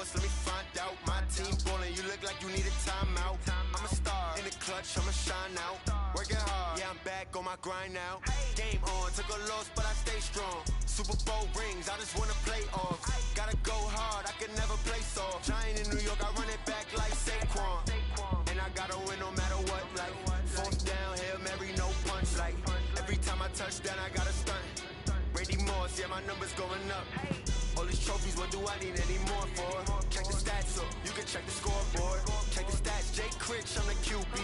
boss, let me find out. My team ballin', you look like you need a timeout. I'm a star, in the clutch, I'ma shine out. Working hard, yeah, I'm back on my grind now. Game on, took a loss, but I stay strong. Super Bowl rings, I just wanna play off. Gotta go hard, I can never play soft. Giant in New York, I run it back like Saquon. And I gotta win no matter what, like fourth down, Hail Mary, no punch. Like every time I touch down, I gotta stunt. Brady Moss, yeah, my numbers going up. All these trophies, what do I need any more for? Check the stats up, you can check the scoreboard. Check the stats, Jay Critch, I'm the QB.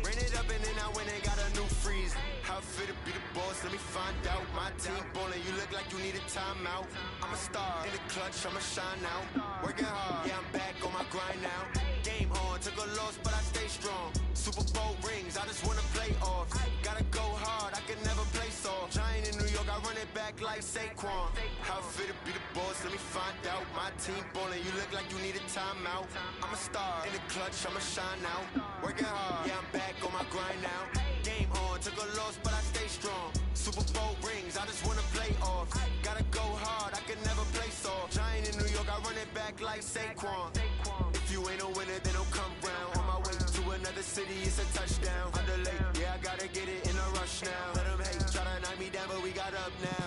Ran it up and then I went and got a new freeze. How fit to be the boss, let me find out. My team ballin', you look like you need a timeout. I'm a star, in the clutch, I'ma shine out. Working hard, yeah, I'm back on my grind now. Game on, took a loss, but I stay strong. Super Bowl rings, I just wanna play off. Gotta go hard, I can never play soft. Giant in New York, I run it back like Saquon. How fit to be the boss, let me find out. My team ballin', you look like you need a timeout. I'm a star, in the clutch, I'ma shine out. Working hard, yeah, I'm back on my grind now. Game on, took a loss, but I stay strong. Super Bowl rings, I just wanna play off. Gotta go hard, I can never play soft. Giant in New York, I run it back like Saquon. If you ain't a winner, then don't come round. On my way to another city, it's a touchdown. Underlay, yeah, I gotta get it in a rush now. Let them hate, try to knock me down, but we got up now.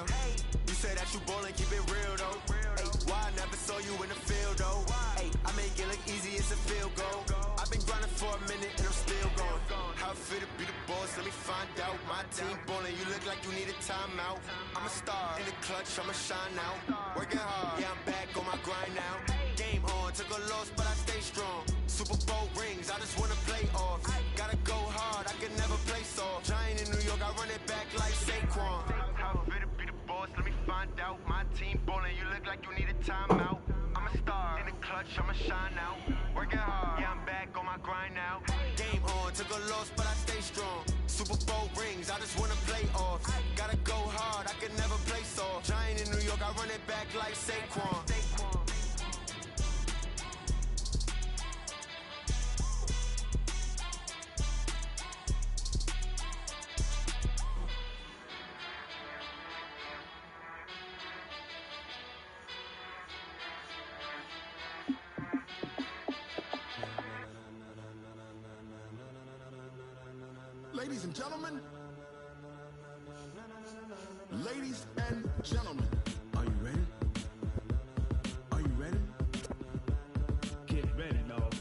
You say that you ballin', keep it real though. Hey, why I never saw you in the field though? Hey, I make it look easy, it's a field goal. I've been grinding for a minute and I'm still going. How fit to be the boss, let me find out. My team ballin', you look like you need a timeout. I'm a star, in the clutch, I'ma shine out. Working hard, yeah, I'm back on my grind now. Game on, took a loss, but I stay strong. Super Bowl rings, I just wanna play off. Gotta go hard, I can never play soft. Giant in New York, I run it back like Saquon. How fit to be the boss, let me find out. My team ballin', you look like you need a timeout. I'm a star, in the clutch, I'ma shine out. Working hard, yeah, I'm back on my grind now. Game on, took a loss, but I stay strong. Super Bowl rings, I just wanna play off. Gotta go hard, I can never play soft. Giant in New York, I run it back like Saquon. Ladies and gentlemen, ladies and gentlemen, are you ready? Are you ready? Get ready, dog.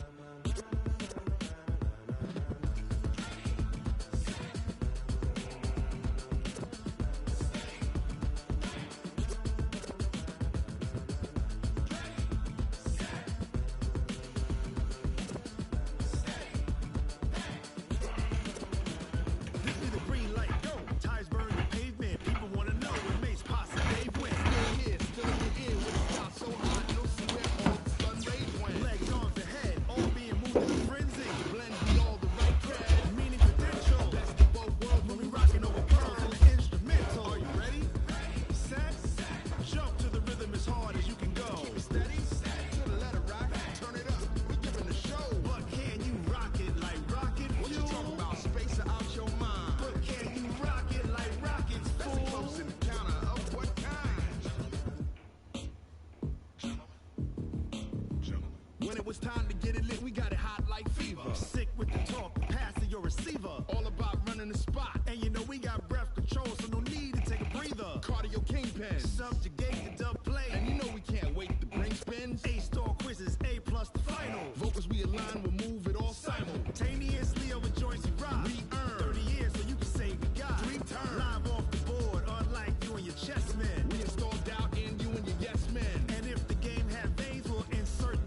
When it was time to get it lit, we got it hot like fever. Sick with the talk, pass to your receiver. All about running the spot. And you know we got breath control, so no need to take a breather. Cardio kingpin, subjugate the dub play. And you know we can't wait to bring spins. A-star quizzes, A+ the final. Vocals we align, we'll move it all simultaneously over joints we rock. We earn 30 years, so you can say we got 3 turns. Live off the board, unlike you and your chess men. We install doubt in you and your yes men. And if the game had veins, we'll insert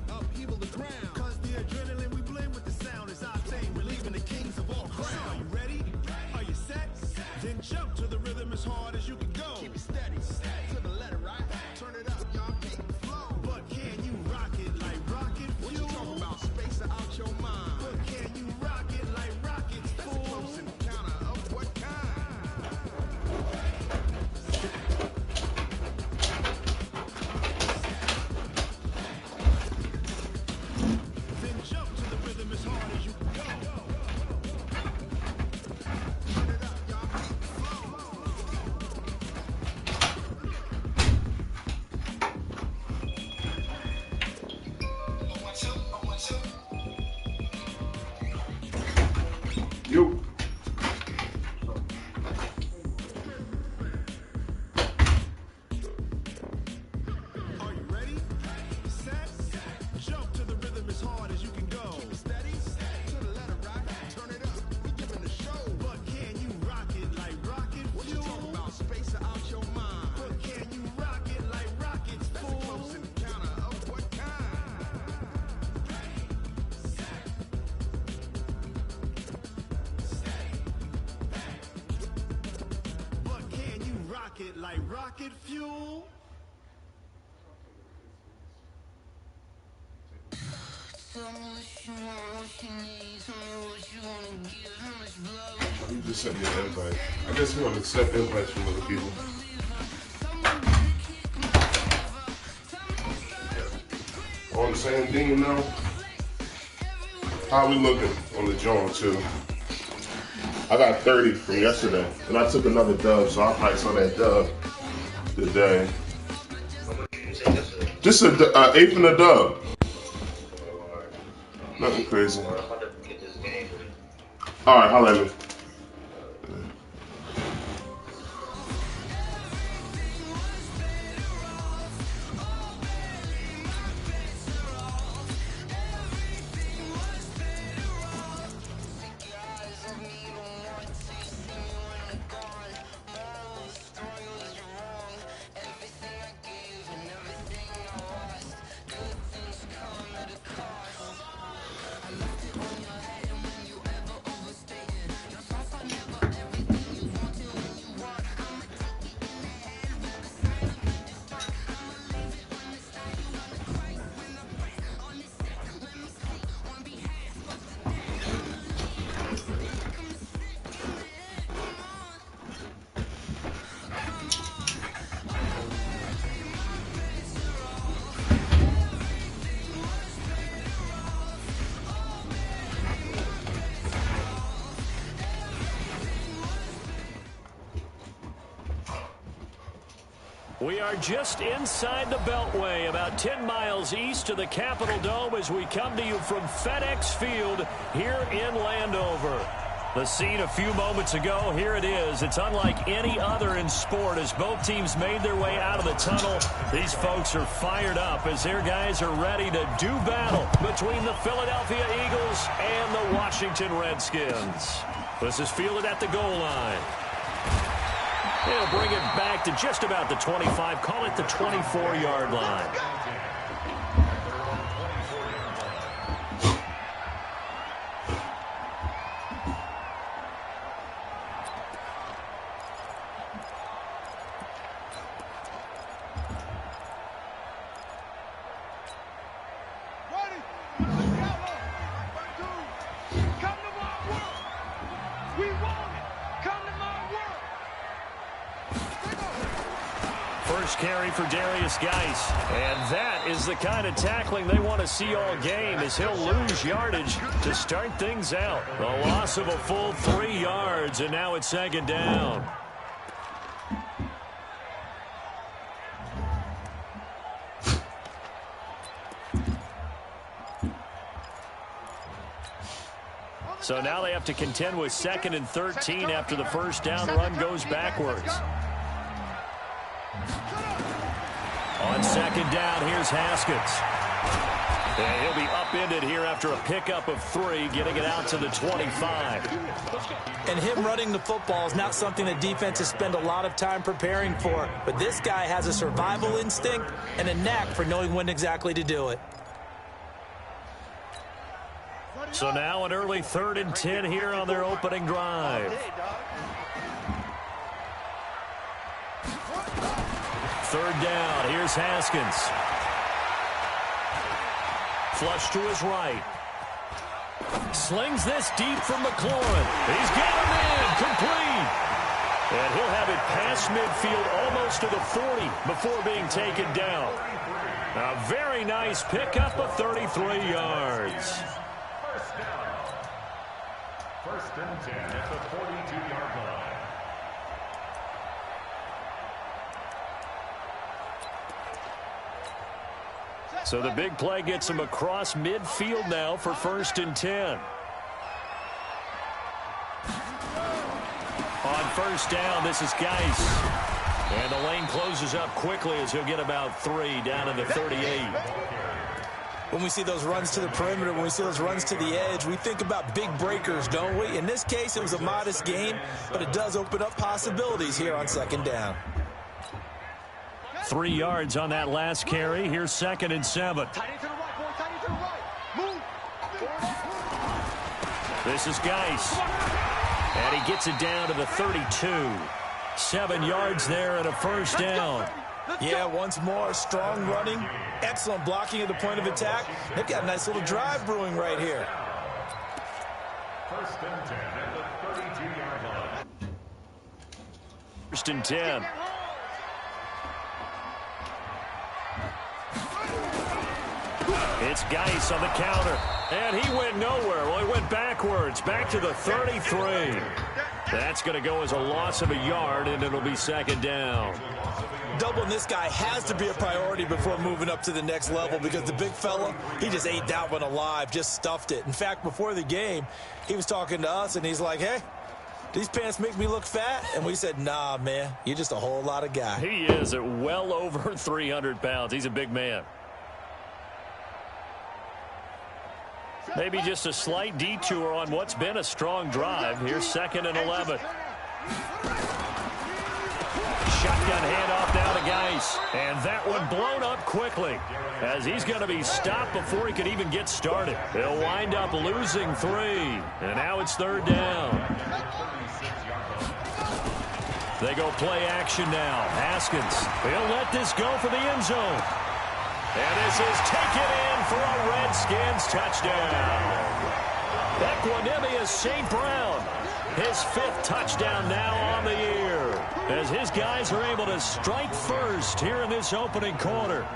upheaval the ground. pocket like rocket fuel. You just sent me an invite. I guess you want to accept invites from other people. On the same thing now. How we looking on the joint too? I got 30 from yesterday, and I took another dub, so I probably saw that dub today. Just an eighth and a dub. Nothing crazy. All right, holla at me. We are just inside the Beltway, about 10 miles east of the Capitol Dome as we come to you from FedEx Field here in Landover. The scene a few moments ago, here it is. It's unlike any other in sport as both teams made their way out of the tunnel. These folks are fired up as their guys are ready to do battle between the Philadelphia Eagles and the Washington Redskins. This is fielded at the goal line. They'll bring it back to just about the 25, call it the 24-yard line. Carry for Darius Geis, and that is the kind of tackling they want to see all game as he'll lose yardage to start things out. The loss of a full 3 yards, and now it's second down. So now they have to contend with 2nd and 13 after the first down run goes backwards. On second down, here's Haskins. And he'll be upended here after a pickup of 3, getting it out to the 25. And him running the football is not something that defenses spend a lot of time preparing for. But this guy has a survival instinct and a knack for knowing when exactly to do it. So now an early 3rd and 10 here on their opening drive. Third down, here's Haskins. Flush to his right. Slings this deep from McLaurin. He's got him in, complete. And he'll have it past midfield almost to the 40 before being taken down. A very nice pickup of 33 yards. First and 10 at the 42-yard line. So the big play gets him across midfield now for 1st and 10. On 1st down, this is Geis. And the lane closes up quickly as he'll get about 3 down in the 38. When we see those runs to the perimeter, when we see those runs to the edge, we think about big breakers, don't we? In this case, it was a modest gain, but it does open up possibilities here on 2nd down. 3 yards on that last carry. Here's 2nd and 7. This is Geis. And he gets it down to the 32. 7 yards there and a first down. Yeah, once more, strong running, excellent blocking at the point of attack. They've got a nice little drive brewing right here. First and 10 at the 32-yard line. First and 10. It's Geis on the counter. And he went nowhere. Well, he went backwards, back to the 33. That's going to go as a loss of a yard, and it'll be second down. Doubling this guy has to be a priority before moving up to the next level because the big fella, he just ate that one alive, just stuffed it. In fact, before the game, he was talking to us, and he's like, hey, these pants make me look fat? And we said, nah, man, you're just a whole lot of guy. He is at well over 300 pounds. He's a big man. Maybe just a slight detour on what's been a strong drive. Here's second and 11. Shotgun handoff now to Geis. And that one blown up quickly as he's going to be stopped before he could even get started. He'll wind up losing 3. And now it's third down. They go play action now. Haskins, he'll let this go for the end zone. And this is taken in for a Redskins touchdown. Equanimous St. Brown, his 5th touchdown now on the year, as his guys are able to strike first here in this opening quarter.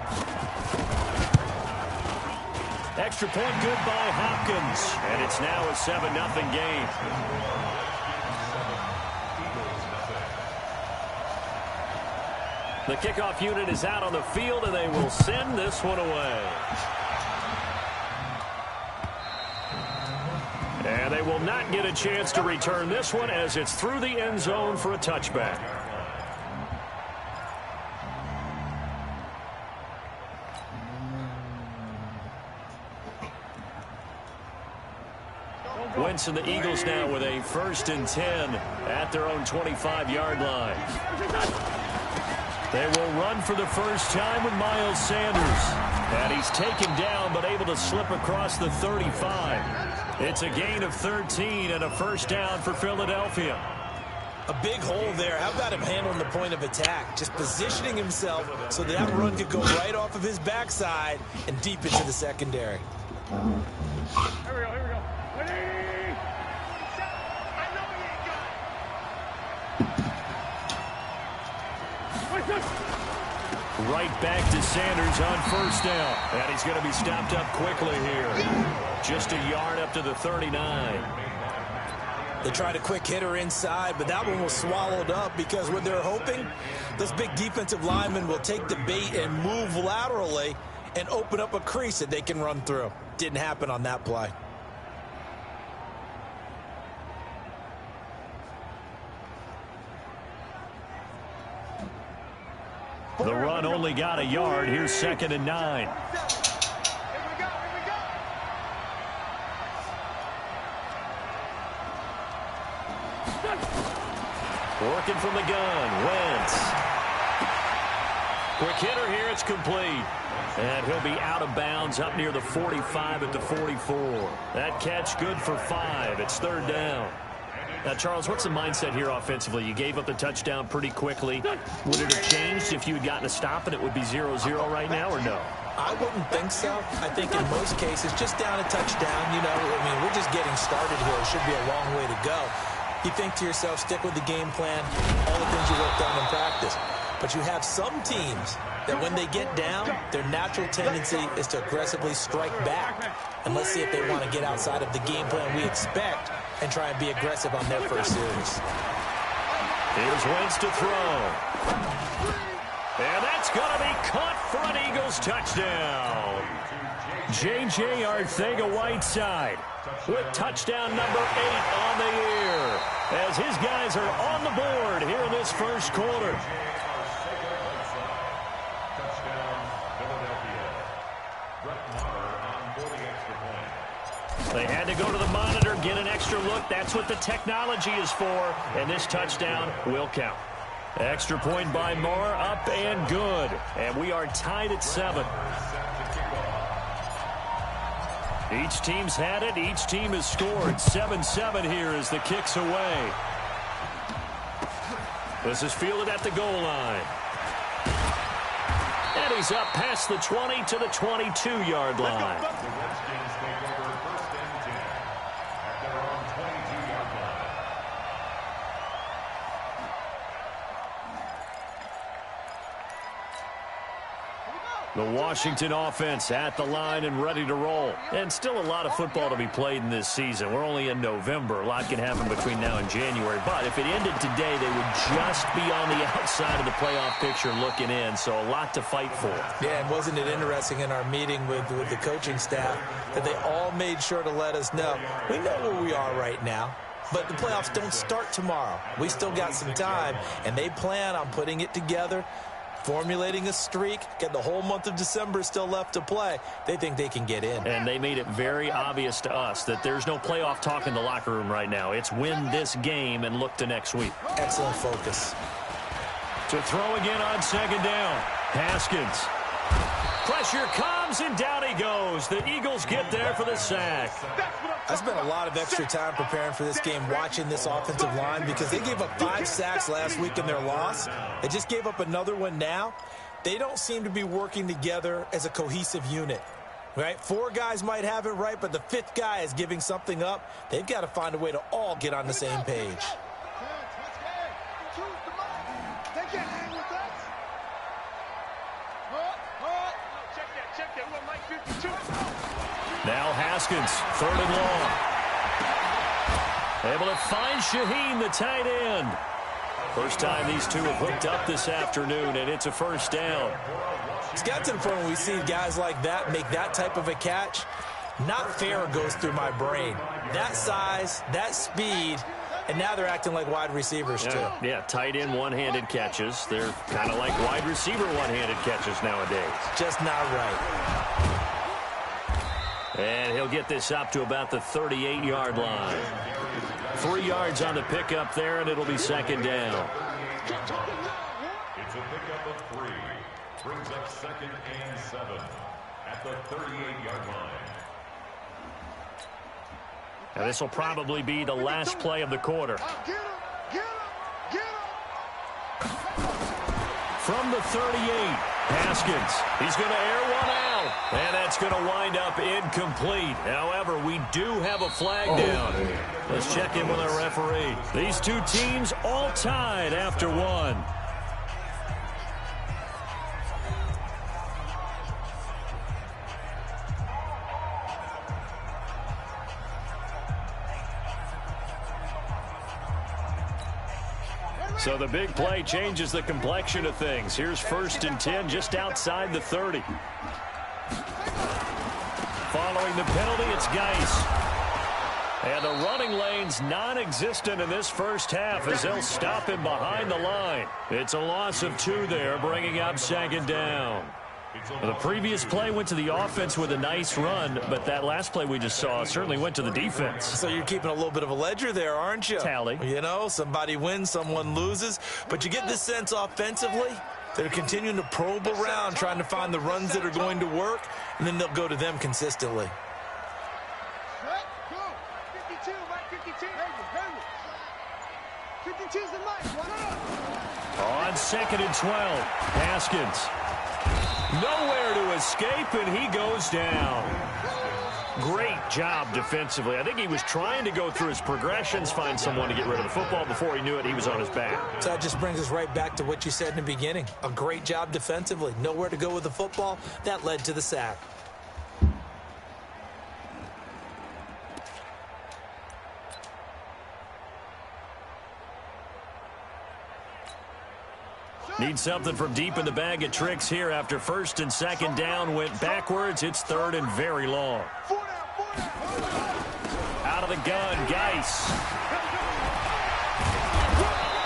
Extra point good by Hopkins, and it's now a 7-0 game. The kickoff unit is out on the field, and they will send this one away. And they will not get a chance to return this one as it's through the end zone for a touchback. Wentz and the Eagles now with a 1st and 10 at their own 25-yard line. They will run for the first time with Miles Sanders. And he's taken down but able to slip across the 35. It's a gain of 13 and a first down for Philadelphia. A big hole there. How about him handling the point of attack? Just positioning himself so that run could go right off of his backside and deep into the secondary. Here we go, here we go. Right back to Sanders on first down. And he's going to be stopped up quickly here. Just a yard up to the 39. They tried a quick hitter inside, but that one was swallowed up because what they're hoping, those big defensive linemen will take the bait and move laterally and open up a crease that they can run through. Didn't happen on that play. The run only got a yard. Here's 2nd and 9. Working from the gun, Wentz. Quick hitter here, it's complete. And he'll be out of bounds up near the 45 at the 44. That catch good for 5. It's third down. Now, Charles, what's the mindset here offensively? You gave up the touchdown pretty quickly. Would it have changed if you had gotten a stop and it would be 0-0 right now, or no? I wouldn't think so. I think in most cases, just down a touchdown, you know, I mean, we're just getting started here. It should be a long way to go. You think to yourself, stick with the game plan, all the things you worked on in practice. But you have some teams that when they get down, their natural tendency is to aggressively strike back. And let's see if they want to get outside of the game plan we expect and try and be aggressive on their first series. Here's Wentz to throw. And that's going to be caught for an Eagles touchdown. J.J. Arcega-Whiteside with touchdown number 8 on the year as his guys are on the board here in this first quarter. They had to go to the monitor, get an extra look. That's what the technology is for, and this touchdown will count. Extra point by Moore, up and good. And we are tied at 7. Each team's had it. Each team has scored. 7-7 here as the kick's away. This is fielded at the goal line. And he's up past the 20 to the 22-yard line. The Redskins take over 1st and 10 at their own 22-yard line. The Washington offense at the line and ready to roll. And still a lot of football to be played in this season. We're only in November. A lot can happen between now and January. But if it ended today, they would just be on the outside of the playoff picture looking in. So a lot to fight for. Yeah, and wasn't it interesting in our meeting with the coaching staff that they all made sure to let us know, we know where we are right now. But the playoffs don't start tomorrow. We still got some time, and they plan on putting it together, formulating a streak, get the whole month of December still left to play. They think they can get in. And they made it very obvious to us that there's no playoff talk in the locker room right now. It's win this game and look to next week. Excellent focus. To throw again on 2nd down. Haskins. Pressure comes, and down he goes. The Eagles get there for the sack. I spent a lot of extra time preparing for this game, watching this offensive line, because they gave up 5 sacks last week in their loss. They just gave up another one now. They don't seem to be working together as a cohesive unit. Right? 4 guys might have it right, but the 5th guy is giving something up. They've got to find a way to all get on the same page. Now Haskins, 3rd and long. Able to find Shaheen, the tight end. First time these two have hooked up this afternoon, and it's a 1st down. It's got to the point where we see guys like that make that type of a catch. Not fair goes through my brain. That size, that speed, and now they're acting like wide receivers too. Yeah, tight end one-handed catches. They're kind of like wide receiver one-handed catches nowadays. Just not right. And he'll get this up to about the 38-yard line. 3 yards on the pickup there, and it'll be 2nd down. It's a pickup of 3. Brings up 2nd and 7 at the 38-yard line. And this will probably be the last play of the quarter. From the 38, Haskins. He's going to air one out. And that's going to wind up incomplete. However, we do have a flag down. Let's check in with our referee. These two teams all tied after 1. So the big play changes the complexion of things. Here's 1st and 10 just outside the 30. Following the penalty, it's Geis. And the running lane's non-existent in this first half as they'll stop him behind the line. It's a loss of 2 there, bringing up 2nd down. The previous play went to the offense with a nice run, but that last play we just saw certainly went to the defense. So you're keeping a little bit of a ledger there, aren't you? Tally. You know, somebody wins, someone loses. But you get this sense offensively, they're continuing to probe around, trying to find the runs that are going to work, and then they'll go to them consistently. On 2nd and 12, Haskins. Nowhere to escape, and he goes down. Great job defensively. I think he was trying to go through his progressions, find someone to get rid of the football. Before he knew it, he was on his back. So that just brings us right back to what you said in the beginning. A great job defensively. Nowhere to go with the football. That led to the sack. Need something from deep in the bag of tricks here after 1st and 2nd down went backwards. It's 3rd and very long. Out of the gun, Geis.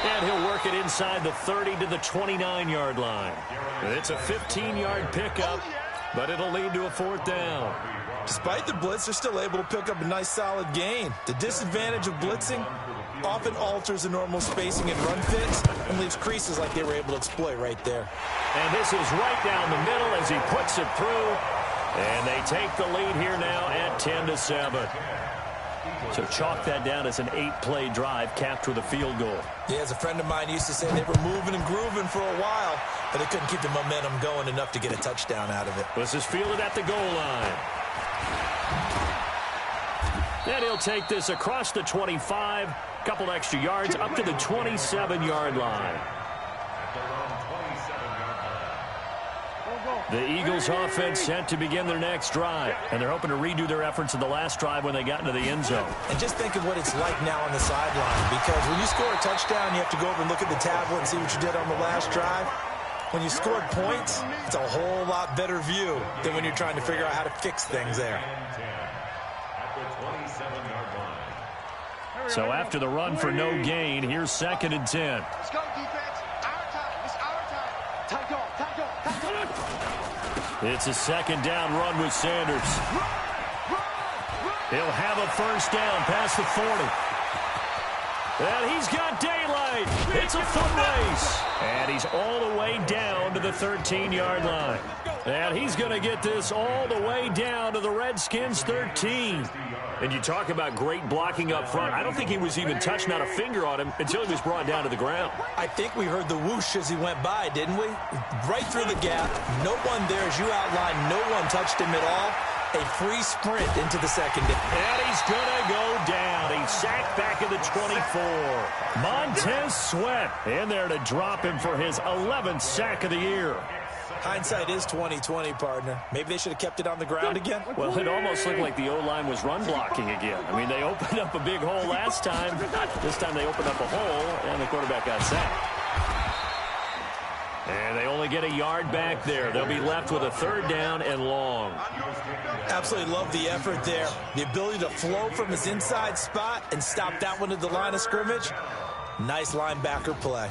And he'll work it inside the 30 to the 29-yard line. It's a 15-yard pickup, but it'll lead to a 4th down. Despite the blitz, they're still able to pick up a nice solid gain. The disadvantage of blitzing often alters the normal spacing and run fits and leaves creases like they were able to exploit right there. And this is right down the middle as he puts it through. And they take the lead here now at 10-7. So chalk that down as an 8-play drive capped with a field goal. Yeah, as a friend of mine used to say, they were moving and grooving for a while, but they couldn't keep the momentum going enough to get a touchdown out of it. This is fielded at the goal line. And he'll take this across the 25, couple extra yards up to the 27-yard line. The Eagles offense set to begin their next drive, and they're hoping to redo their efforts in the last drive when they got into the end zone. And just think of what it's like now on the sideline, because when you score a touchdown, you have to go over and look at the tablet and see what you did on the last drive. When you scored points, it's a whole lot better view than when you're trying to figure out how to fix things there. So after the run for no gain, here's 2nd and 10. Let's go, defense. Our time. It's our time. Tight go. It's a 2nd down run with Sanders. He'll have a 1st down past the 40. And he's got daylight. It's a foot race. And he's all the way down to the 13-yard line. And he's going to get this all the way down to the Redskins' 13. And you talk about great blocking up front. I don't think he was even touched, not a finger on him, until he was brought down to the ground. I think we heard the whoosh as he went by, didn't we? Right through the gap. No one there, as you outlined. No one touched him at all. A free sprint into the secondary. And he's going to go down. He's sacked back at the 24. Montez Sweat in there to drop him for his 11th sack of the year. Hindsight is 20/20, partner. Maybe they should have kept it on the ground again. Well, it almost looked like the O-line was run blocking again. I mean, they opened up a big hole last time. This time they opened up a hole, and the quarterback got sacked. And they only get a yard back there. They'll be left with a 3rd down and long. Absolutely love the effort there. The ability to flow from his inside spot and stop that one at the line of scrimmage. Nice linebacker play.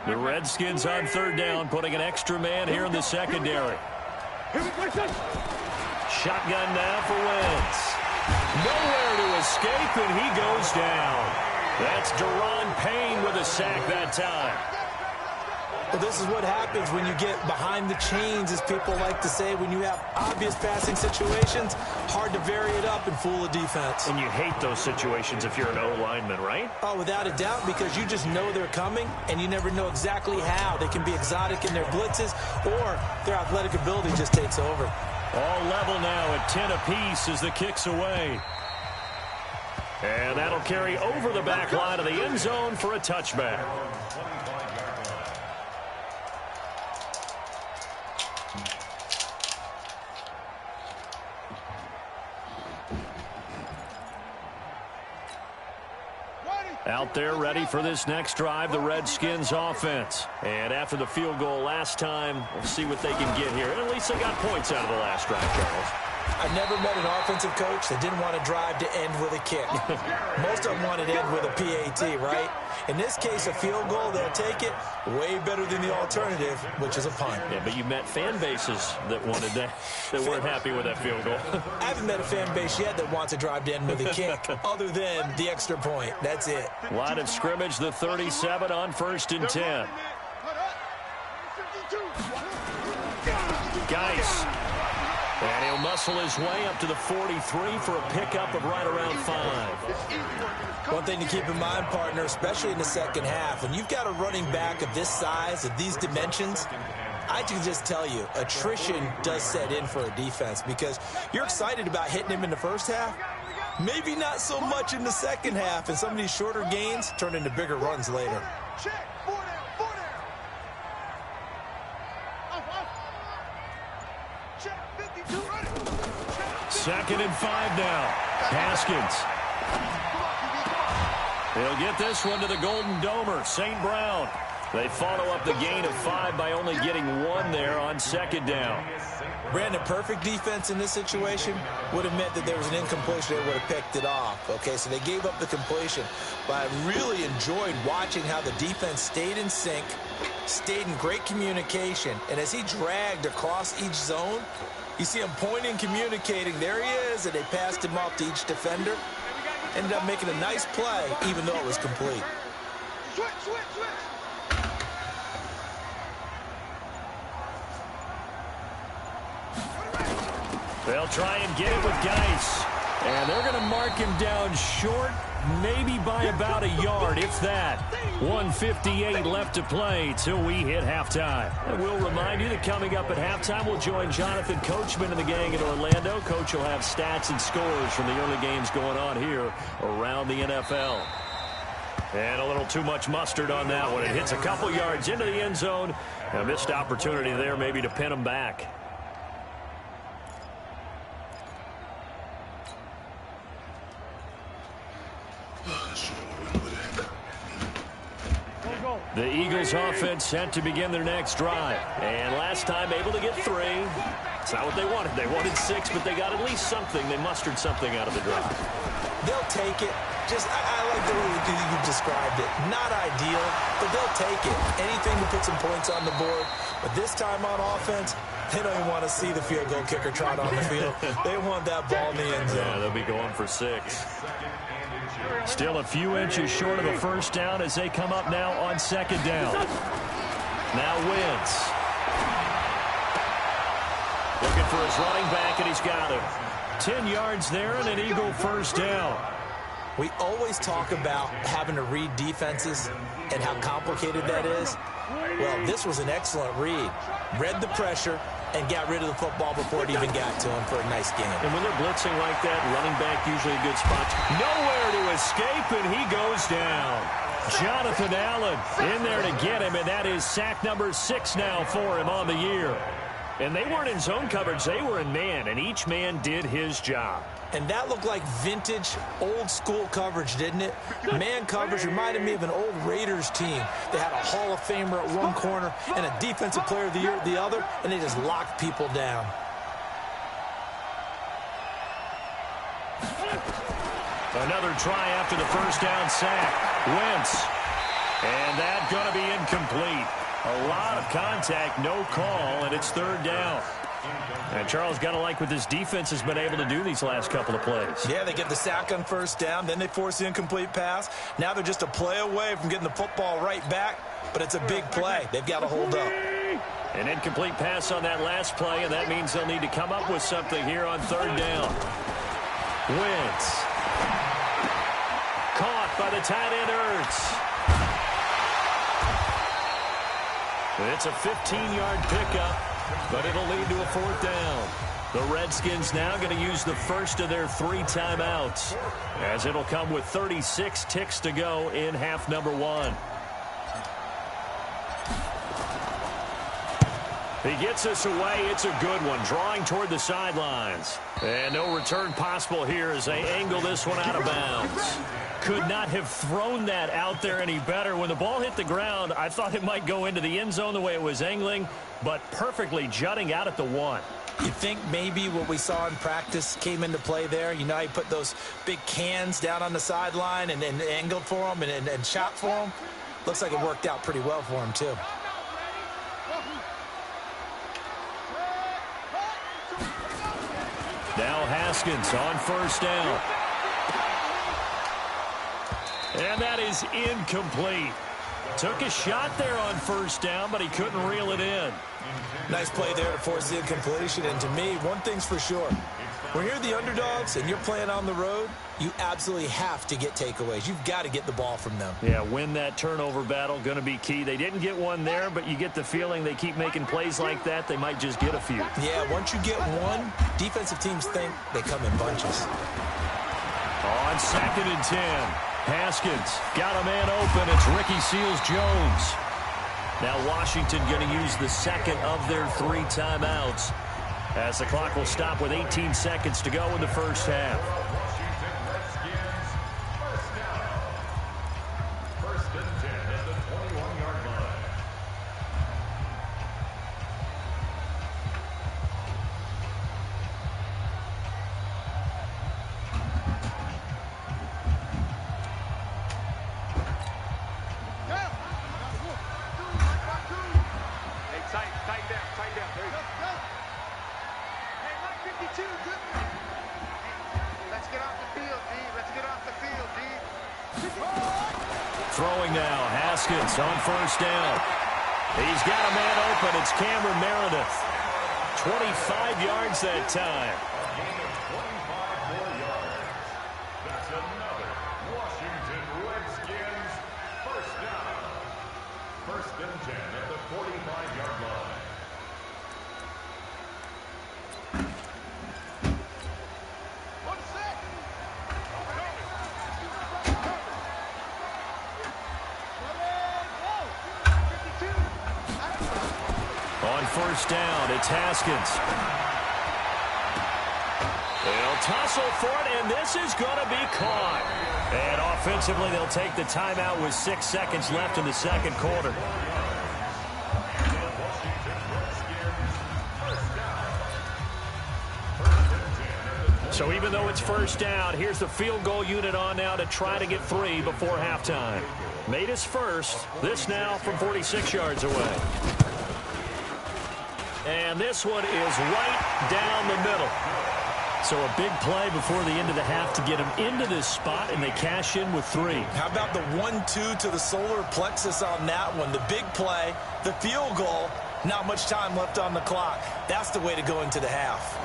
The Redskins on 3rd down, putting an extra man here in the secondary. Shotgun now for Wentz. Nowhere to escape, and he goes down. That's Daron Payne with a sack that time. Well, this is what happens when you get behind the chains, as people like to say. When you have obvious passing situations, hard to vary it up and fool a defense. And you hate those situations if you're an O-lineman, right? Oh, without a doubt, because you just know they're coming, and you never know exactly how. They can be exotic in their blitzes, or their athletic ability just takes over. All level now at 10 apiece as the kick's away. And that'll carry over the back line of the end zone for a touchback. Out there ready for this next drive, the Redskins offense. And after the field goal last time, we'll see what they can get here. And at least they got points out of the last drive, Charles. I've never met an offensive coach that didn't want to drive to end with a kick. Most of them wanted to end with a PAT, right? In this case, a field goal, they'll take it. Way better than the alternative, which is a punt. Yeah, but you met fan bases that wanted that, that weren't happy with that field goal. I haven't met a fan base yet that wants to drive to end with a kick, other than the extra point. That's it. Line of scrimmage, the 37 on 1st and 10. Geis. And he'll muscle his way up to the 43 for a pickup of right around 5. One thing to keep in mind, partner, especially in the second half, when you've got a running back of this size, of these dimensions, I can just tell you, attrition does set in for a defense, because you're excited about hitting him in the first half, maybe not so much in the second half, and some of these shorter gains turn into bigger runs later. Check. 4 down. 4 down. Check. 52. Run it. Check. 2nd and 5 now. Haskins. He'll get this one to the Golden Domer, St. Brown. They follow up the gain of 5 by only getting 1 there on 2nd down. Brandon, perfect defense in this situation would have meant that there was an incompletion. They would have picked it off. Okay, so they gave up the completion. But I really enjoyed watching how the defense stayed in sync, stayed in great communication. And as he dragged across each zone, you see him pointing, communicating. There he is, and they passed him off to each defender. Ended up making a nice play, even though it was complete. Switch. They'll try and get it with Geis. And they're going to mark him down short, maybe by about a yard, if that. 1:58 left to play till we hit halftime. And we'll remind you that coming up at halftime, we'll join Jonathan Coachman and the gang in Orlando. Coach will have stats and scores from the early games going on here around the NFL. And a little too much mustard on that one. It hits a couple yards into the end zone. A missed opportunity there maybe to pin him back. The Eagles offense set to begin their next drive. And last time able to get 3. It's not what they wanted. They wanted 6, but they got at least something. They mustered something out of the drive. They'll take it. I like the way you described it. Not ideal, but they'll take it. Anything to put some points on the board. But this time on offense, they don't even want to see the field goal kicker trot on the field. They want that ball in the end zone. Yeah, they'll be going for 6. Still a few inches short of a first down as they come up now on second down. Now Wentz. Looking for his running back, and he's got him. 10 yards there and an Eagle first down. We always talk about having to read defenses and how complicated that is. Well, this was an excellent read. Read the pressure and got rid of the football before it even got to him for a nice game. And when they're blitzing like that, running back usually a good spot. Nowhere to escape, and he goes down. Jonathan Allen in there to get him, and that is sack number 6 now for him on the year. And they weren't in zone coverage. They were in man, and each man did his job. And that looked like vintage, old-school coverage, didn't it? Man coverage reminded me of an old Raiders team. They had a Hall of Famer at one corner and a Defensive Player of the Year at the other, and they just locked people down. Another try after the first down sack. Wentz. And that's going to be incomplete. A lot of contact, no call, and it's third down. And Charles, got to like what this defense has been able to do these last couple of plays. Yeah, they get the sack on first down, then they force the incomplete pass. Now they're just a play away from getting the football right back, but it's a big play. They've got to hold up. An incomplete pass on that last play, and that means they'll need to come up with something here on third down. Wentz. Caught by the tight end, Ertz. It's a 15-yard pickup, but it'll lead to a fourth down. The Redskins now going to use the first of their 3 timeouts, as it'll come with 36 ticks to go in half number 1. He gets us away. It's a good one, drawing toward the sidelines. And no return possible here as they angle this one out of bounds. Could not have thrown that out there any better. When the ball hit the ground, I thought it might go into the end zone the way it was angling, but perfectly jutting out at the 1. You think maybe what we saw in practice came into play there? You know, he put those big cans down on the sideline and angled for him and shot for him. Looks like it worked out pretty well for him, too. Now Haskins on first down. And that is incomplete. Took a shot there on first down, but he couldn't reel it in. Nice play there to force the incompletion. And to me, one thing's for sure. When you're the underdogs and you're playing on the road, you absolutely have to get takeaways. You've got to get the ball from them. Yeah, win that turnover battle, going to be key. They didn't get one there, but you get the feeling they keep making plays like that, they might just get a few. Yeah, once you get one, defensive teams think they come in bunches. On 2nd and 10. Haskins got a man open. It's Ricky Seals-Jones. Now Washington going to use the second of their 3 timeouts as the clock will stop with 18 seconds to go in the first half. First and 10 at the 21-yard line. Tight down. There you go. Hey, 152, good. Let's get off the field, D. Let's get off the field, D. Throwing now, Haskins on first down. He's got a man open. It's Cameron Meredith. 25 yards that time. first down. It's Haskins. They'll tussle for it, and this is going to be caught. And offensively, they'll take the timeout with 6 seconds left in the second quarter. So even though it's first down, here's the field goal unit on now to try to get 3 before halftime. Made his first. This now from 46 yards away. And this one is right down the middle. So a big play before the end of the half to get him into this spot, and they cash in with 3. How about the 1-2 to the solar plexus on that one? The big play, the field goal, not much time left on the clock. That's the way to go into the half.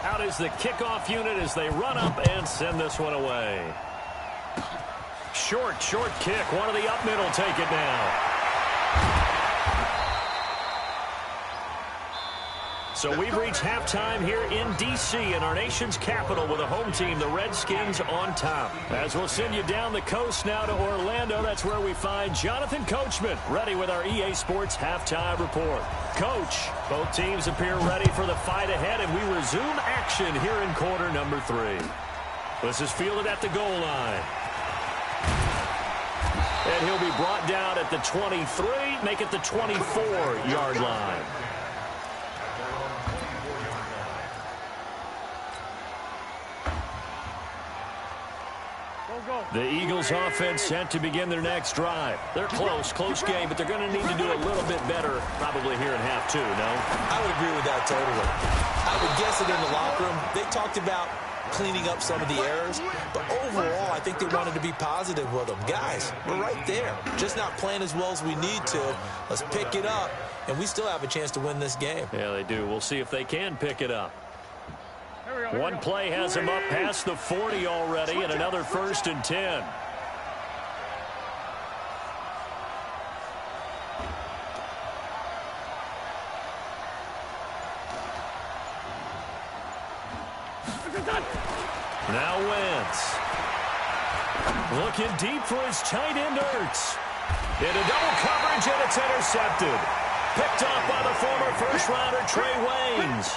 Out is the kickoff unit as they run up and send this one away. Short kick. One of the up middle take it now. So we've reached halftime here in D.C. in our nation's capital with a home team, the Redskins, on top. As we'll send you down the coast now to Orlando, that's where we find Jonathan Coachman ready with our EA Sports halftime report. Coach, both teams appear ready for the fight ahead, and we resume action here in quarter number 3. This is fielded at the goal line. And he'll be brought down at the 23, make it the 24-yard line. The Eagles offense set to begin their next drive. They're close game, but they're going to need to do a little bit better probably here in half 2, no? I would agree with that totally. I would guess it in the locker room. They talked about cleaning up some of the errors, but overall, I think they wanted to be positive with them. Guys, we're right there. Just not playing as well as we need to. Let's pick it up, and we still have a chance to win this game. Yeah, they do. We'll see if they can pick it up. One play has him up past the 40 already, and another 1st and 10. Now Wentz. Looking deep for his tight end, Ertz. Into double coverage, and it's intercepted. Picked off by the former first-rounder Trey Waynes.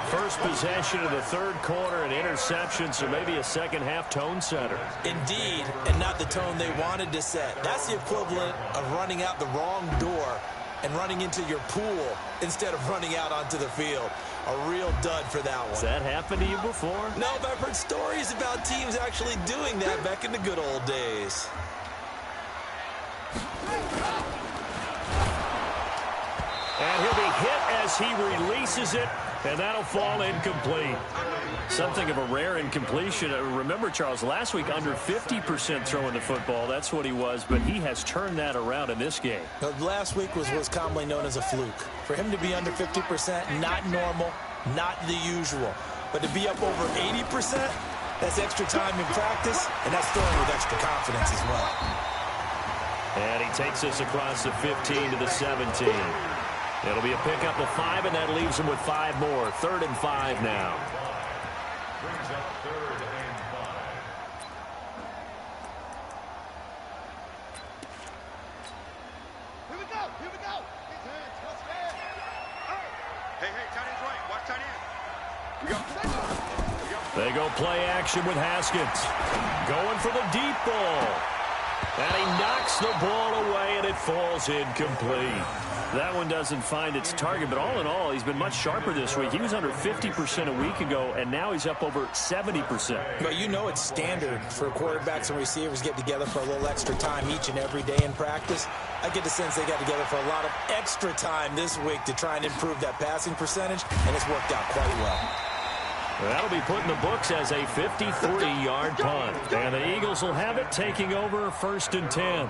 First possession of the third quarter, an interception, so maybe a second-half tone setter. Indeed, and not the tone they wanted to set. That's the equivalent of running out the wrong door and running into your pool instead of running out onto the field. A real dud for that one. Has that happened to you before? No, but I've heard stories about teams actually doing that back in the good old days. And he'll be hit as he releases it, and that'll fall incomplete. Something of a rare incompletion. Remember, Charles, last week under 50% throwing the football. That's what he was, but he has turned that around in this game. Last week was what's commonly known as a fluke. For him to be under 50%, not normal, not the usual. But to be up over 80%, that's extra time in practice, and that's throwing with extra confidence as well. And he takes us across the 15 to the 17. It'll be a pickup of 5, and that leaves him with 5 more. 3rd and 5 now. Brings up 3rd and 5. Here we go. His hands, let's go. Hey, tight end's right. Watch tight end. They go play action with Haskins. Going for the deep ball. And he knocks the ball away, and it falls incomplete. That one doesn't find its target, but all in all, he's been much sharper this week. He was under 50% a week ago, and now he's up over 70%. But you know it's standard for quarterbacks and receivers get together for a little extra time each and every day in practice. I get the sense they got together for a lot of extra time this week to try and improve that passing percentage, and it's worked out quite well. That'll be put in the books as a 53-yard punt. And the Eagles will have it, taking over 1st and 10.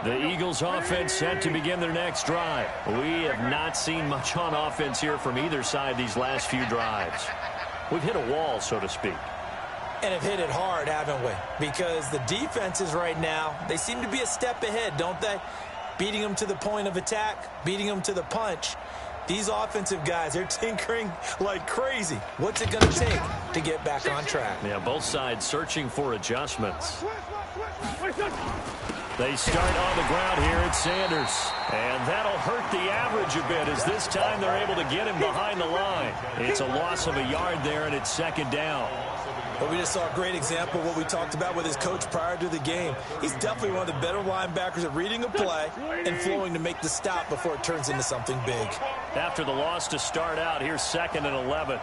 The Eagles offense set to begin their next drive. We have not seen much on offense here from either side these last few drives. We've hit a wall, so to speak. And have hit it hard, haven't we? Because the defenses right now, they seem to be a step ahead, don't they? Beating them to the point of attack, beating them to the punch. These offensive guys, they're tinkering like crazy. What's it going to take to get back on track? Yeah, both sides searching for adjustments. They start on the ground here at Sanders. And that'll hurt the average a bit as this time they're able to get him behind the line. It's a loss of a yard there, and it's second down. But we just saw a great example of what we talked about with his coach prior to the game. He's definitely one of the better linebackers at reading a play and flowing to make the stop before it turns into something big. After the loss to start out, here's 2nd and 11.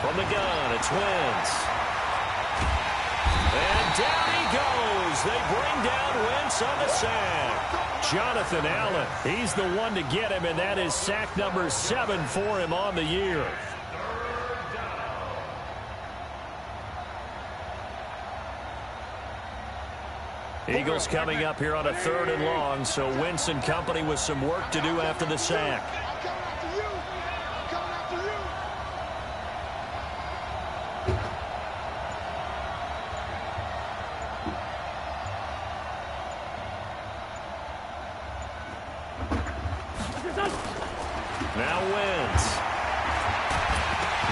From the gun, it's Wentz. And down he goes. They bring down Wentz on the sack. Jonathan Allen, he's the one to get him, and that is sack number 7 for him on the year. Eagles coming up here on a 3rd and long, so Wentz and company with some work to do after the sack. Now Wentz.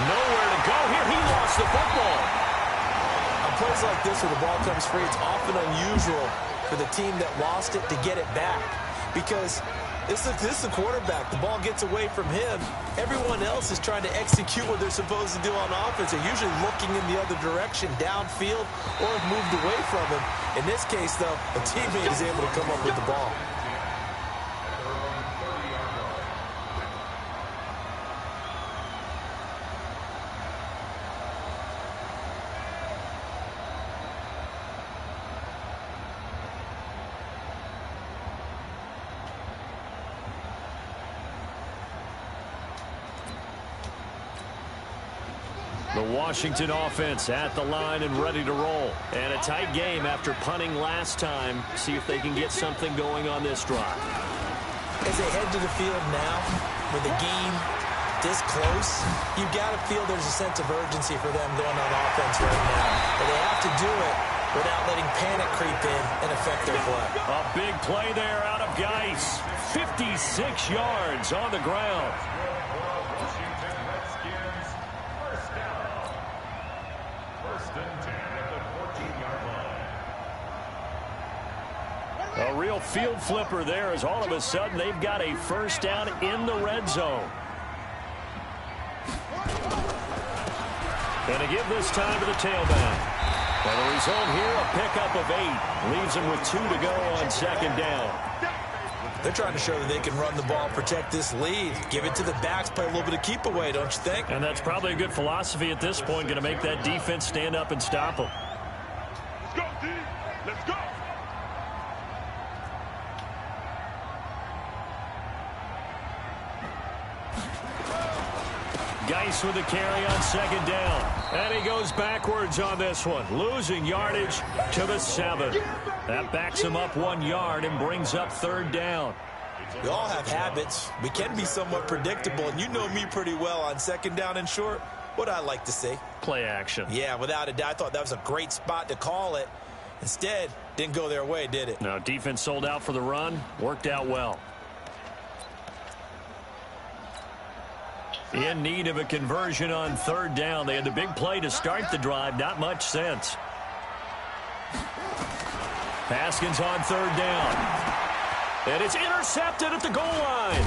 Nowhere to go here. He lost the football. On plays like this where the ball comes free, it's often unusual for the team that lost it to get it back. Because this is the quarterback. The ball gets away from him. Everyone else is trying to execute what they're supposed to do on offense. They're usually looking in the other direction, downfield, or have moved away from him. In this case, though, a teammate is able to come up with the ball. The Washington offense at the line and ready to roll. And a tight game after punting last time. See if they can get something going on this drive. As they head to the field now, with the game this close, you've got to feel there's a sense of urgency for them going on offense right now. But they have to do it without letting panic creep in and affect their play. A big play there out of Geis. 56 yards on the ground. A real field flipper there as all of a sudden they've got a first down in the red zone. And to give this time to the tailback. And the result here, a pickup of 8. Leaves them with 2 to go on 2nd down. They're trying to show that they can run the ball and protect this lead. Give it to the backs, play a little bit of keep away, don't you think? And that's probably a good philosophy at this point, going to make that defense stand up and stop them. Let's go, D. Let's go. Geis with the carry on 2nd down. And he goes backwards on this one, losing yardage to the 7. That backs him up 1 yard and brings up 3rd down. We all have habits. We can be somewhat predictable, and you know me pretty well on 2nd down and short. What I like to see. Play action. Yeah, without a doubt. I thought that was a great spot to call it. Instead, didn't go their way, did it? No, defense sold out for the run. Worked out well. In need of a conversion on 3rd down. They had the big play to start the drive. Not much sense. Haskins on 3rd down. And it's intercepted at the goal line.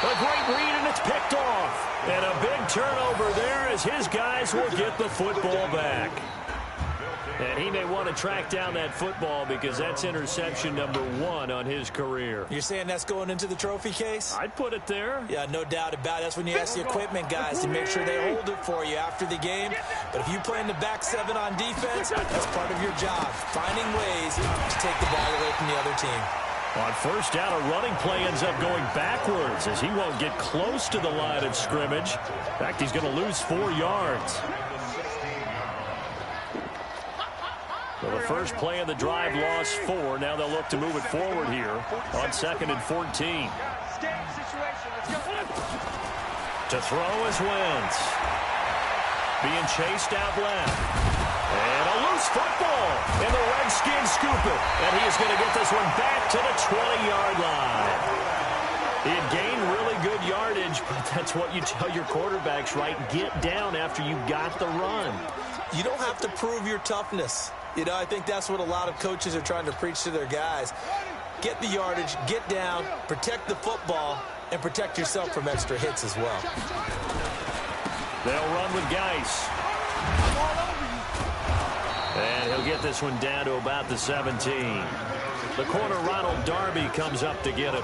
A great read, and it's picked off. And a big turnover there as his guys will get the football back. And he may want to track down that football because that's interception number 1 on his career. You're saying that's going into the trophy case? I'd put it there. Yeah, no doubt about it. That's when you ask the equipment guys to make sure they hold it for you after the game. But if you play in the back 7 on defense, that's part of your job, finding ways to take the ball away from the other team. On 1st down, a running play ends up going backwards as he won't get close to the line of scrimmage. In fact, he's going to lose 4 yards. Well, the first play of the drive lost 4. Now they'll look to move it forward here on 2nd and 14. To throw is Wentz. Being chased out left. And a loose football. And the Redskins scoop it. And he is going to get this one back to the 20-yard line. He had gained really good yardage, but that's what you tell your quarterbacks, right? Get down after you got the run. You don't have to prove your toughness. You know, I think that's what a lot of coaches are trying to preach to their guys. Get the yardage, get down, protect the football, and protect yourself from extra hits as well. They'll run with Geis. And he'll get this one down to about the 17. The corner, Ronald Darby, comes up to get it.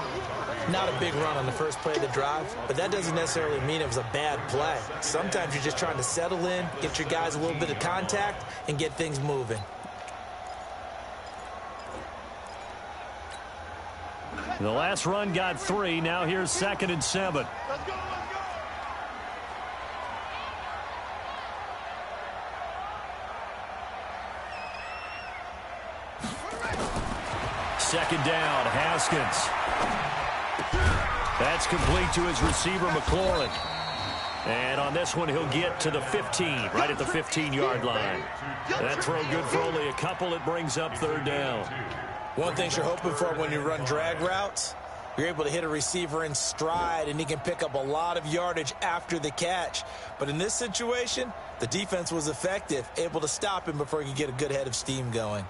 Not a big run on the first play of the drive, but that doesn't necessarily mean it was a bad play. Sometimes you're just trying to settle in, get your guys a little bit of contact, and get things moving. The last run got 3. Now here's 2nd and 7. Let's go, let's go. Second down, Haskins. That's complete to his receiver, McLaurin. And on this one, he'll get to the 15, right at the 15-yard line. That throw good for only a couple. It brings up 3rd down. One thing you're hoping for when you run drag routes, you're able to hit a receiver in stride, and he can pick up a lot of yardage after the catch. But in this situation, the defense was effective, able to stop him before he could get a good head of steam going.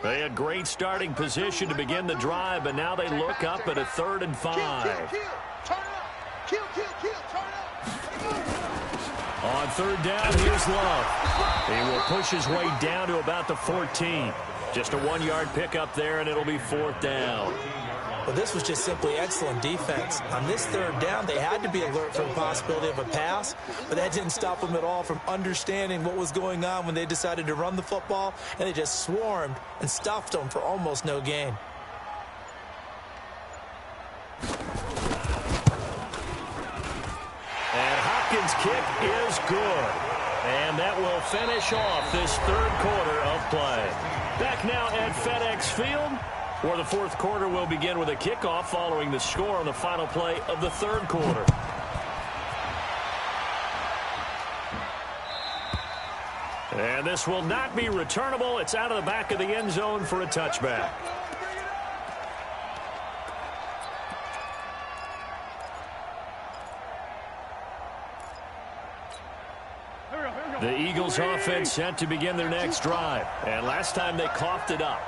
They had great starting position to begin the drive, but now they look up at a 3rd and 5. Turn up. Kill, turn up. On 3rd down, here's Love. He will push his way down to about the 14. Just a 1-yard pickup there, and it'll be 4th down. Well, this was just simply excellent defense. On this 3rd down, they had to be alert for the possibility of a pass, but that didn't stop them at all from understanding what was going on when they decided to run the football, and they just swarmed and stuffed them for almost no gain. And Hopkins' kick is good. And that will finish off this 3rd quarter of play. Back now at FedEx Field, where the 4th quarter will begin with a kickoff following the score on the final play of the 3rd quarter. And this will not be returnable. It's out of the back of the end zone for a touchback. The Eagles offense set to begin their next drive. And last time they coughed it up,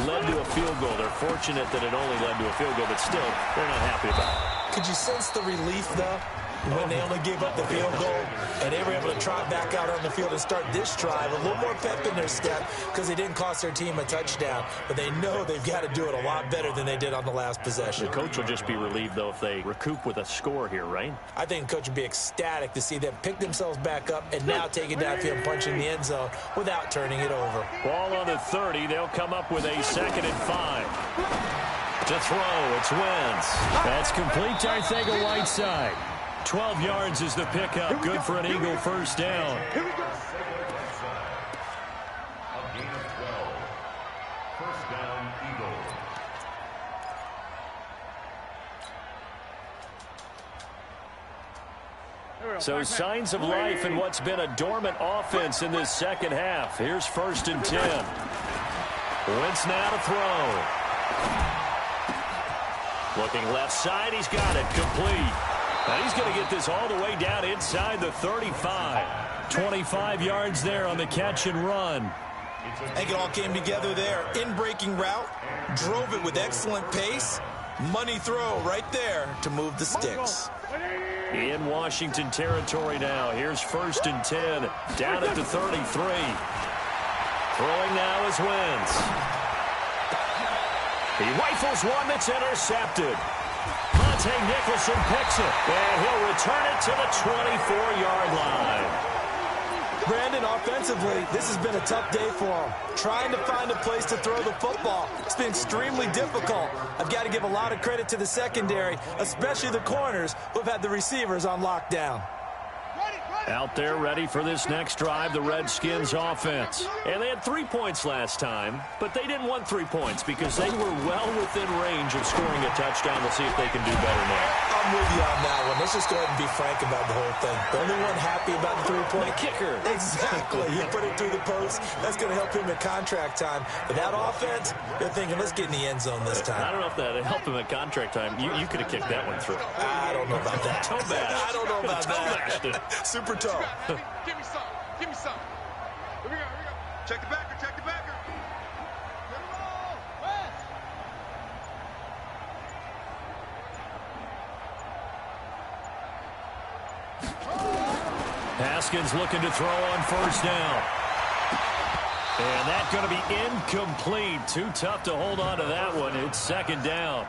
led to a field goal. They're fortunate that it only led to a field goal, but still, they're not happy about it. Could you sense the relief, though, when they only gave up the field goal and they were able to trot back out on the field and start this drive? A little more pep in their step because they didn't cost their team a touchdown, but they know they've got to do it a lot better than they did on the last possession. The coach will just be relieved, though, if they recoup with a score here, right? I think the coach would be ecstatic to see them pick themselves back up and now take it downfield and punch in the end zone without turning it over. Ball on the 30. They'll come up with a 2nd and 5. To throw, it's Wentz. That's complete to Arcega-Whiteside. 12 yards is the pickup. Good for an Eagle first down. Here we go. A gain of 12. First down, Eagles. So signs of life in what's been a dormant offense in this second half. Here's 1st and 10. Wentz now to throw. Looking left side, he's got it, complete. Now he's going to get this all the way down inside the 35. 25 yards there on the catch and run. I think it all came together there. In-breaking route, drove it with excellent pace. Money throw right there to move the sticks. In Washington territory now. Here's 1st and 10. Down at the 33. Throwing now is Wentz. He rifles one that's intercepted. Monte Nicholson picks it, and he'll return it to the 24-yard line. Brandon, offensively, this has been a tough day for him. Trying to find a place to throw the football. It's been extremely difficult. I've got to give a lot of credit to the secondary, especially the corners who have had the receivers on lockdown. Out there ready for this next drive, the Redskins offense. And they had 3 points last time, but they didn't want 3 points because they were well within range of scoring a touchdown. We'll see if they can do better now. I'm with you on that one. Let's just go ahead and be frank about the whole thing. The only one happy about the 3-point kicker. Exactly. He put it through the post. That's going to help him at contract time. But that offense, they're thinking, let's get in the end zone this time. I don't know if that helped him at contract time. You could have kicked that one through. I don't know about that. Toe bash. I don't know about that. Super toe. Give me some. Give me some. Here we go. Here we go. Check the backer. Check the backer. Get him all. West. Haskins looking to throw on first down. And that's going to be incomplete. Too tough to hold on to that one. It's second down.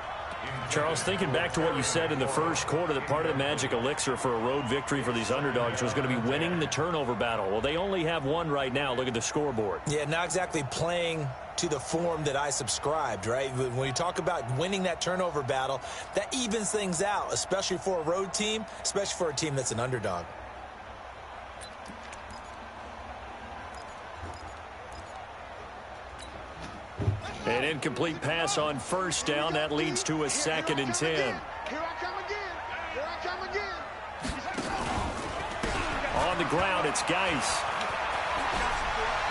Charles, thinking back to what you said in the first quarter, that part of the magic elixir for a road victory for these underdogs was going to be winning the turnover battle. Well, they only have one right now. Look at the scoreboard. Yeah, not exactly playing to the form that I subscribed, right? When you talk about winning that turnover battle, that evens things out, especially for a road team, especially for a team that's an underdog. An incomplete pass on first down. That leads to a 2nd and 10. Here I come again. Here I come again. On the ground, it's Geis.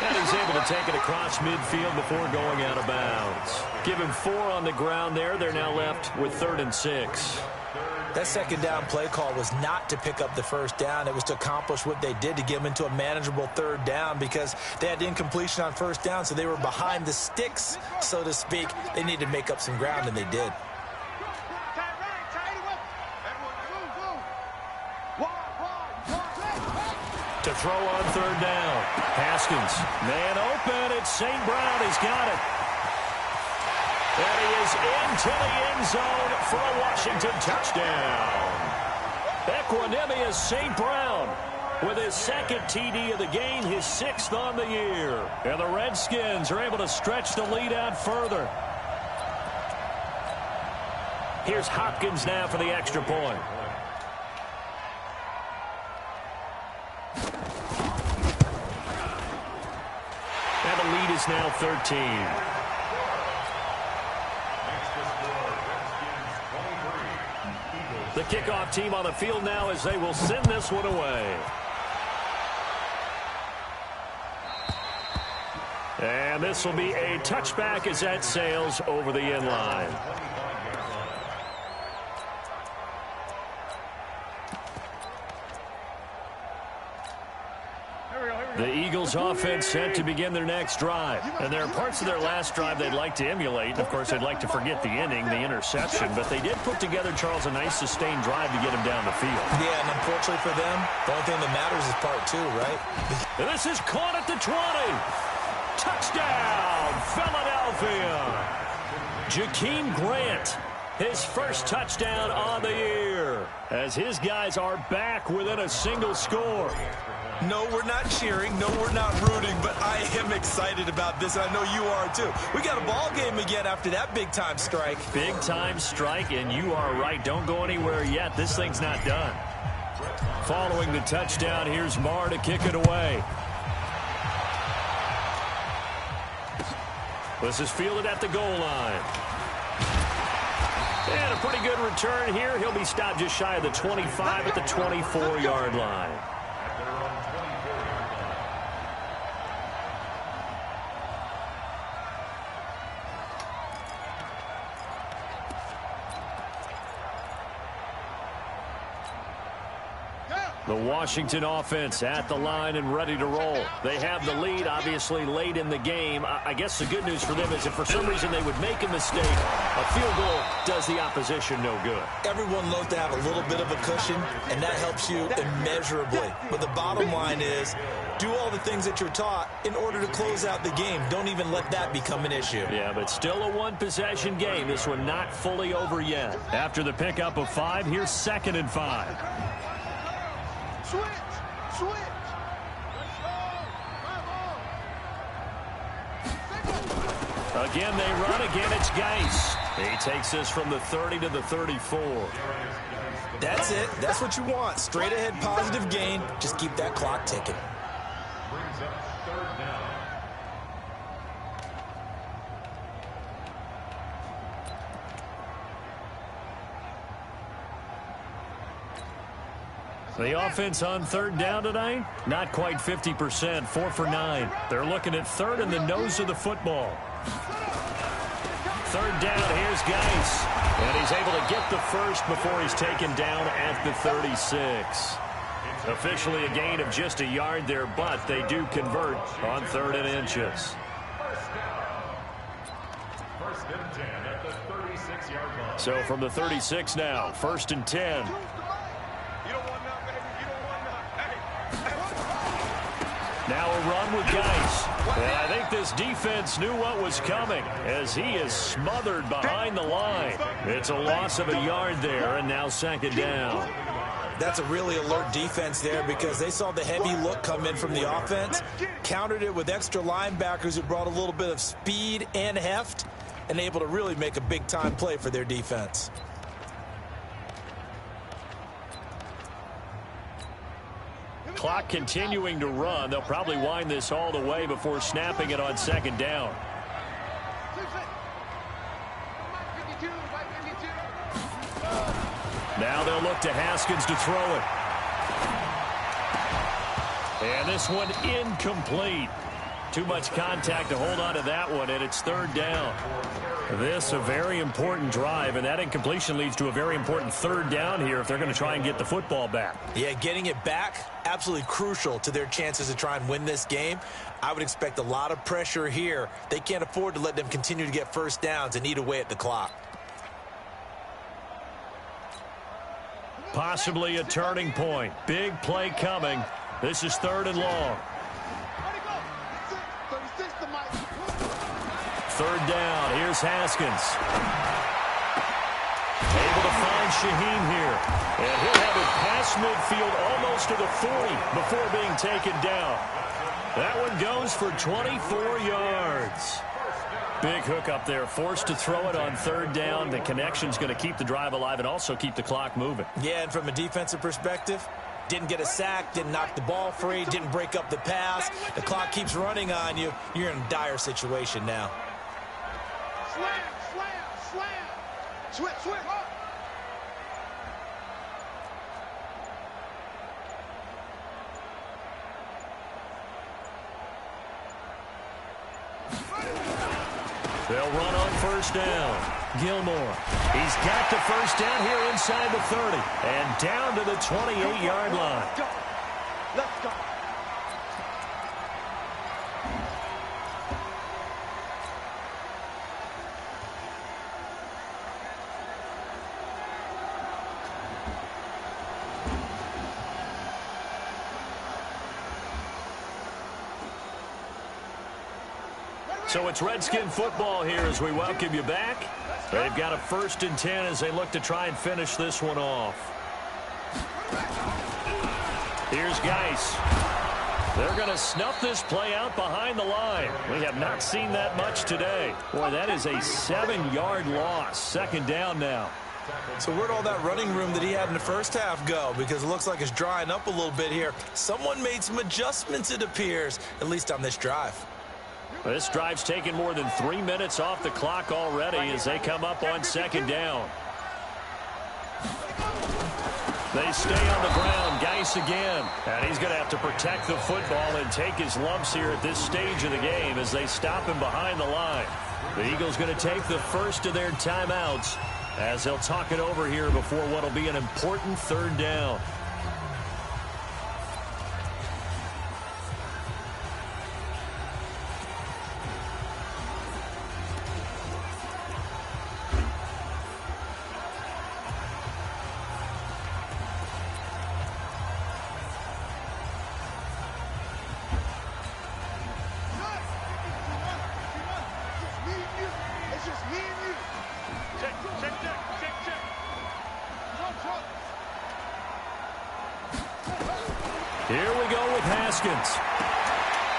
And he's able to take it across midfield before going out of bounds. Give him 4 on the ground there. They're now left with 3rd and 6. That second down play call was not to pick up the first down. It was to accomplish what they did, to get them into a manageable 3rd down, because they had incompletion on first down, so they were behind the sticks, so to speak. They needed to make up some ground, and they did. To throw on 3rd down. Haskins, man open. It's St. Brown. He's got it. And he is into the end zone for a Washington touchdown. Equanimous St. Brown with his 2nd TD of the game, his 6th on the year. And the Redskins are able to stretch the lead out further. Here's Hopkins now for the extra point. And the lead is now 13. The kickoff team on the field now as they will send this one away. And this will be a touchback as that sails over the end line. The Eagles offense set to begin their next drive. And there are parts of their last drive they'd like to emulate. And, of course, they'd like to forget the inning, the interception. But they did put together, Charles, a nice sustained drive to get him down the field. Yeah, and unfortunately for them, the only thing that matters is part 2, right? And this is caught at the 20. Touchdown, Philadelphia. Jakeem Grant, his first touchdown on the year, as his guys are back within a single score. No, we're not cheering. No, we're not rooting, but I am excited about this, and I know you are too. We got a ball game again after that big-time strike. Big-time strike, and you are right. Don't go anywhere yet. This thing's not done. Following the touchdown, here's Marr to kick it away. This is fielded at the goal line. And a pretty good return here. He'll be stopped just shy of the 25 at the 24-yard line. The Washington offense at the line and ready to roll. They have the lead, obviously, late in the game. I guess the good news for them is if for some reason they would make a mistake, a field goal does the opposition no good. Everyone loves to have a little bit of a cushion, and that helps you immeasurably. But the bottom line is, do all the things that you're taught in order to close out the game. Don't even let that become an issue. Yeah, but still a one-possession game. This one not fully over yet. After the pickup of 5, here's 2nd and 5. Switch! Switch! Let's go! Again, they run. Again, it's Geis. He takes this from the 30 to the 34. That's it. That's what you want. Straight ahead positive gain. Just keep that clock ticking. Brings up third down. The offense on third down tonight, not quite 50%, 4 for 9. They're looking at third in the nose of the football. Third down, here's Geis. And he's able to get the first before he's taken down at the 36. Officially a gain of just a yard there, but they do convert on 3rd and inches. First and 10 at the 36-yard line. So from the 36 now, 1st and 10. Now a run with Geis. And I think this defense knew what was coming as he is smothered behind the line. It's a loss of a yard there, and now 2nd down. That's a really alert defense there because they saw the heavy look come in from the offense, countered it with extra linebackers who brought a little bit of speed and heft, and able to really make a big-time play for their defense. Clock continuing to run. They'll probably wind this all the way before snapping it on 2nd down. Now they'll look to Haskins to throw it. And this one incomplete. Too much contact to hold on to that one, and it's 3rd down. This a very important drive, and that incompletion leads to a very important 3rd down here if they're going to try and get the football back. Yeah, getting it back, absolutely crucial to their chances to try and win this game. I would expect a lot of pressure here. They can't afford to let them continue to get first downs and eat away at the clock. Possibly a turning point. Big play coming. This is 3rd and long. 3rd down. Here's Haskins. Able to find Shaheen here. And he'll have it past midfield almost to the 40 before being taken down. That one goes for 24 yards. Big hook up there. Forced to throw it on 3rd down. The connection's going to keep the drive alive and also keep the clock moving. Yeah, and from a defensive perspective, didn't get a sack, didn't knock the ball free, didn't break up the pass. The clock keeps running on you. You're in a dire situation now. Slam, slam, slam. Switch, switch. They'll run on 1st down. Gilmore. He's got the 1st down here inside the 30. And down to the 28-yard line. Let's go. Let's go. So it's Redskin football here as we welcome you back. They've got a 1st and 10 as they look to try and finish this one off. Here's Geis. They're going to snuff this play out behind the line. We have not seen that much today. Boy, that is a 7-yard loss. 2nd down now. So where'd all that running room that he had in the first half go? Because it looks like it's drying up a little bit here. Someone made some adjustments, it appears, at least on this drive. This drive's taken more than 3 minutes off the clock already as they come up on 2nd down. They stay on the ground. Geis again. And he's going to have to protect the football and take his lumps here at this stage of the game as they stop him behind the line. The Eagles going to take the first of their timeouts as they'll talk it over here before what will be an important 3rd down. Here we go with Haskins.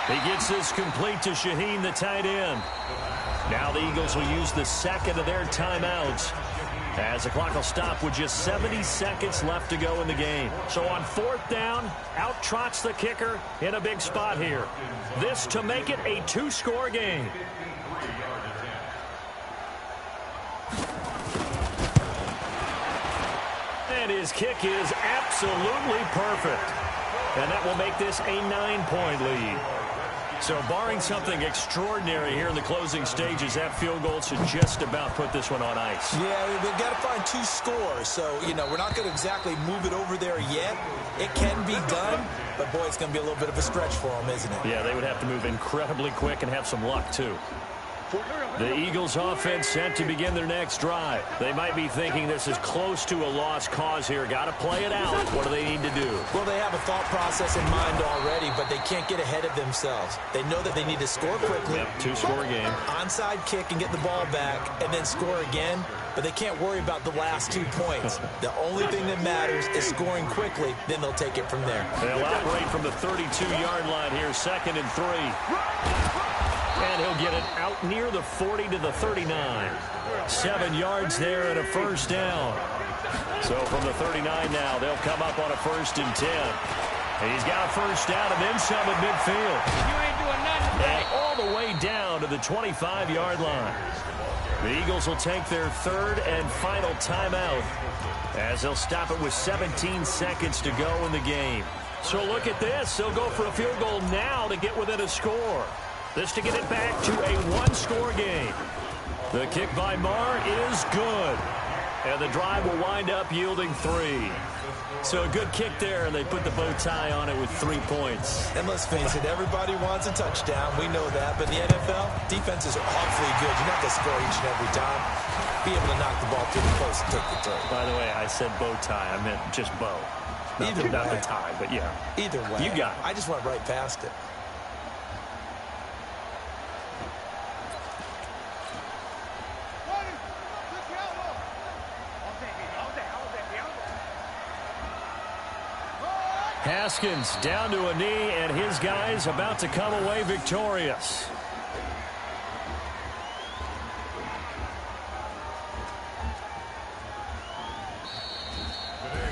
He gets this complete to Shaheen, the tight end. Now the Eagles will use the second of their timeouts as the clock will stop with just 70 seconds left to go in the game. So on fourth down, out trots the kicker in a big spot here. This to make it a two-score game. And his kick is absolutely perfect. And that will make this a 9-point lead. So barring something extraordinary here in the closing stages, that field goal should just about put this one on ice. Yeah, we've got to find 2 scores. So, we're not going to exactly move it over there yet. It can be done, but, boy, it's going to be a little bit of a stretch for them, isn't it? Yeah, they would have to move incredibly quick and have some luck, too. The Eagles offense set to begin their next drive. They might be thinking this is close to a lost cause here. Got to play it out. What do they need to do? Well, they have a thought process in mind already, but they can't get ahead of themselves. They know that they need to score quickly. Yep, 2-score game. Onside kick and get the ball back and then score again, but they can't worry about the last 2 points. The only thing that matters is scoring quickly, then they'll take it from there. They'll operate from the 32-yard line here, 2nd and 3. And he'll get it out near the 40 to the 39. 7 yards there and a first down. So from the 39 now, they'll come up on a 1st and 10. And he's got a first down and then some at midfield. You ain't doing nothing. And all the way down to the 25-yard line. The Eagles will take their 3rd and final timeout as they'll stop it with 17 seconds to go in the game. So look at this. They'll go for a field goal now to get within a score. This to get it back to a 1-score game. The kick by Marr is good. And the drive will wind up yielding 3. So a good kick there, and they put the bow tie on it with 3 points. And let's face it, everybody wants a touchdown. We know that. But in the NFL, defenses are awfully good. You're not going to score each and every time. Be able to knock the ball through the post and take the throw. By the way, I said bow tie. I meant just bow. Not the tie, but yeah. Either way. You got it. I just went right past it. Haskins down to a knee, and his guys about to come away victorious.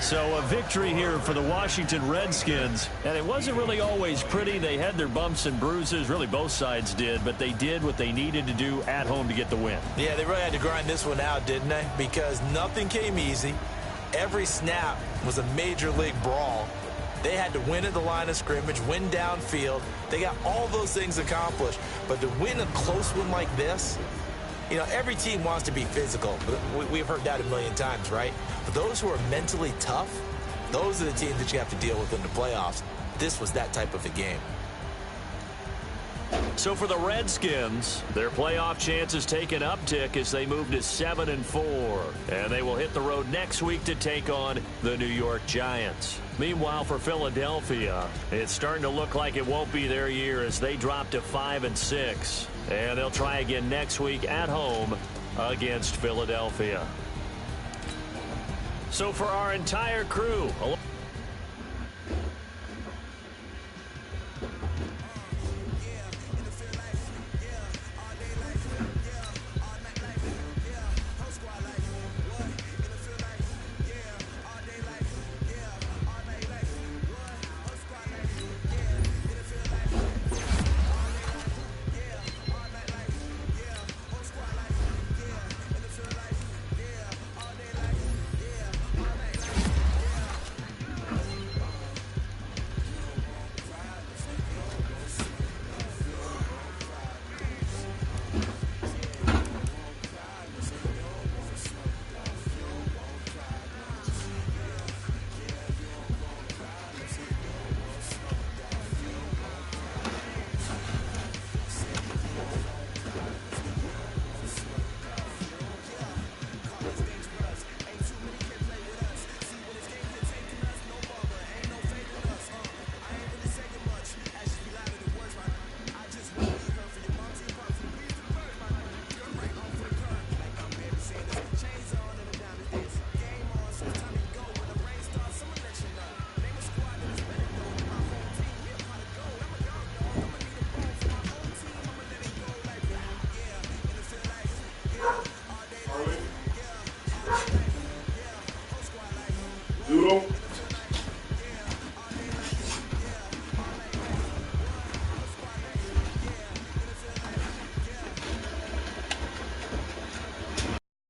So a victory here for the Washington Redskins, and it wasn't really always pretty. They had their bumps and bruises, really both sides did, but they did what they needed to do at home to get the win. Yeah, they really had to grind this one out, didn't they? Because nothing came easy. Every snap was a major league brawl. They had to win at the line of scrimmage, win downfield. They got all those things accomplished. But to win a close one like this, every team wants to be physical. We've heard that a million times, right? But those who are mentally tough, those are the teams that you have to deal with in the playoffs. This was that type of a game. So for the Redskins, their playoff chances take an uptick as they move to 7-4. And they will hit the road next week to take on the New York Giants. Meanwhile, for Philadelphia, it's starting to look like it won't be their year as they drop to 5-6. And they'll try again next week at home against Philadelphia. So for our entire crew, Doodle.